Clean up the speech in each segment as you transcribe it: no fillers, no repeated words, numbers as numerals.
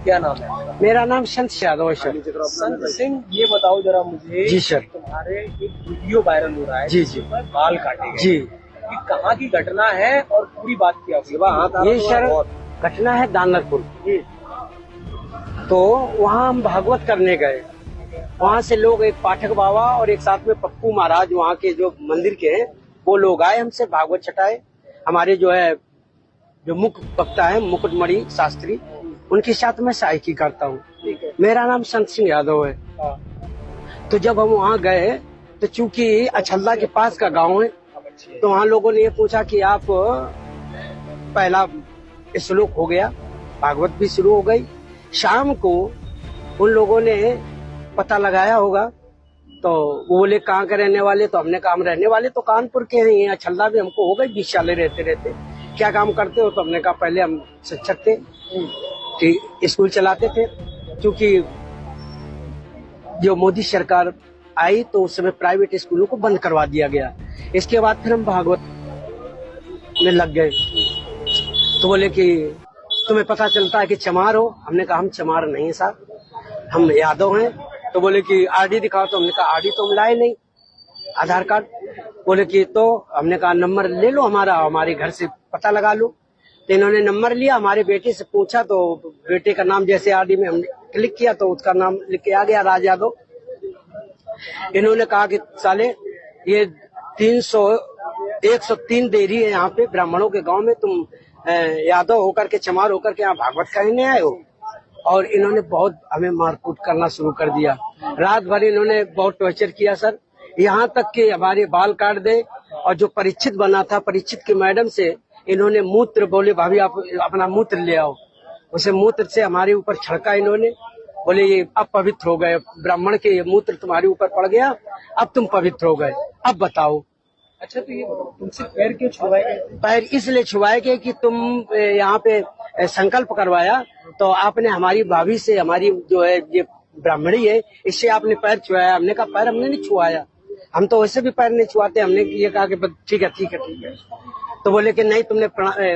क्या नाम है आपका? मेरा नाम संत यादव है सर। संत सिंह, ये बताओ जरा मुझे। जी सर। तुम्हारे एक वीडियो वायरल हो रहा है जी जिसमें बाल काटे गए। जी। ये कहाँ की घटना है और पूरी बात क्या हुई? ये सर घटना है दानरपुर। तो वहाँ हम भागवत करने गए। वहाँ से लोग, एक पाठक बाबा और एक साथ में पप्पू महाराज वहाँ के जो मंदिर के हैं, वो लोग आए हमसे भागवत छटाए। हमारे जो है जो मुख्य वक्ता है मुकुटमणि शास्त्री, उनके साथ में सहायकी करता हूँ। मेरा नाम संत सिंह यादव है। तो जब हम वहाँ गए तो चूंकि अछल्ला के पास का गांव है, तो वहाँ लोगों ने ये पूछा कि आप, पहला श्लोक हो गया, भागवत भी शुरू हो गई। शाम को उन लोगों ने पता लगाया होगा, तो वो बोले कहाँ के रहने वाले? तो हमने कहा हम रहने वाले तो कानपुर के हैं। अछल्ला भी हमको हो गई 20 साल रहते रहते। क्या काम करते हो? तो हमने कहा पहले हम शिक्षक थे, स्कूल चलाते थे। क्योंकि जो मोदी सरकार आई तो उस समय प्राइवेट स्कूलों को बंद करवा दिया गया। इसके बाद फिर हम भागवत में लग गए। तो बोले कि तुम्हें पता चलता है कि चमार हो? हमने कहा हम चमार नहीं है साहब, हम यादव हैं। तो बोले कि आरडी दिखाओ। तो हमने कहा आरडी तो हम लाए नहीं, आधार कार्ड। बोले कि तो हमने कहा नंबर ले लो हमारा, हमारे घर से पता लगा लो। तो इन्होंने नंबर लिया, हमारे बेटे से पूछा तो बेटे का नाम जैसे आरडी में हमने क्लिक किया तो उसका नाम लिख के आ गया, राज यादव। इन्होंने कहा कि साले ये 103 देरी है यहाँ पे ब्राह्मणों के गांव में, तुम यादव होकर के, चमार होकर के यहाँ भागवत कहने आए हो। और इन्होंने बहुत हमें मारकूट करना शुरू कर दिया। रात भर इन्होंने बहुत टॉर्चर किया सर, यहाँ तक कि हमारे बाल काट दे। और जो परीक्षित बना था, परीक्षित की मैडम से इन्होंने मूत्र, बोले भाभी आप अपना मूत्र ले आओ। उसे मूत्र से हमारे ऊपर छिड़का इन्होंने। बोले ये अब पवित्र हो गए, ब्राह्मण के ये मूत्र तुम्हारे ऊपर पड़ गया, अब तुम पवित्र हो गए, अब बताओ। अच्छा, तो ये तुमसे पैर क्यों छुआए गए? पैर इसलिए छुआए गए कि तुम यहाँ पे संकल्प करवाया, तो आपने हमारी भाभी से, हमारी जो है ये ब्राह्मणी है, इससे आपने पैर छुआया। हमने कहा पैर हमने नहीं छुआया, हम तो वैसे भी पैर नहीं छुआते। हमने ये कहा कि ठीक है ठीक है ठीक है। तो बोले कि नहीं तुमने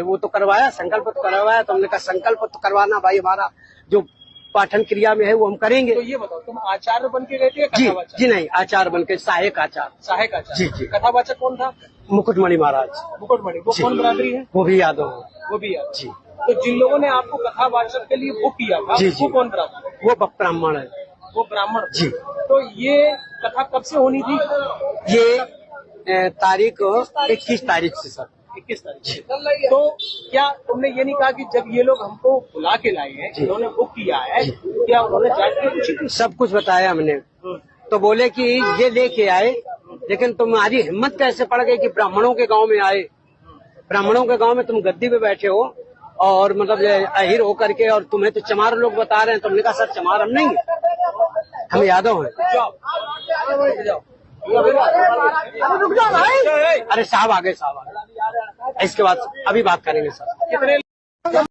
वो तो करवाया, संकल्प तो करवाया। तो हमने कहा संकल्प तो करवाना भाई, हमारा जो पाठन क्रिया में है वो हम करेंगे। तो ये बताओ, तुम आचार्य बन के गए थे? जी नहीं, आचार्य बन के, सहायक आचार्य। सहायक आचार्य। जी जी। कथावाचक कौन था? मुकुटमणि महाराज। मुकुटमणि, वो कौन बरादरी है? वो भी यादव है। वो भी यादव। जी। तो जिन लोगों ने आपको कथावाचक के लिए बुक किया था, जी, वो कौन बरादरी? वो ब्राह्मण है। वो ब्राह्मण। जी। तो ये कथा कब से होनी थी? ये तारीख 21 तारीख से सर। 21 तारीख। तो क्या तुमने ये नहीं कहा कि जब ये लोग हमको बुला के लाए हैं, इन्होंने बुक किया है, क्या उन्होंने जाके कुछ? सब कुछ बताया हमने। तो बोले कि ये लेके आए, लेकिन तुम्हारी हिम्मत कैसे पड़ गई कि ब्राह्मणों के गांव में आए? ब्राह्मणों के गांव में तुम गद्दी पे बैठे हो और मतलब अहिर होकर के, और तुम्हें तो चमार लोग बता रहे हैं। तुमने कहा सर चमार हम नहीं, हम यादव हैं। अरे साहब आ गए, साहब आ गए। इसके बाद अभी बात करेंगे सर।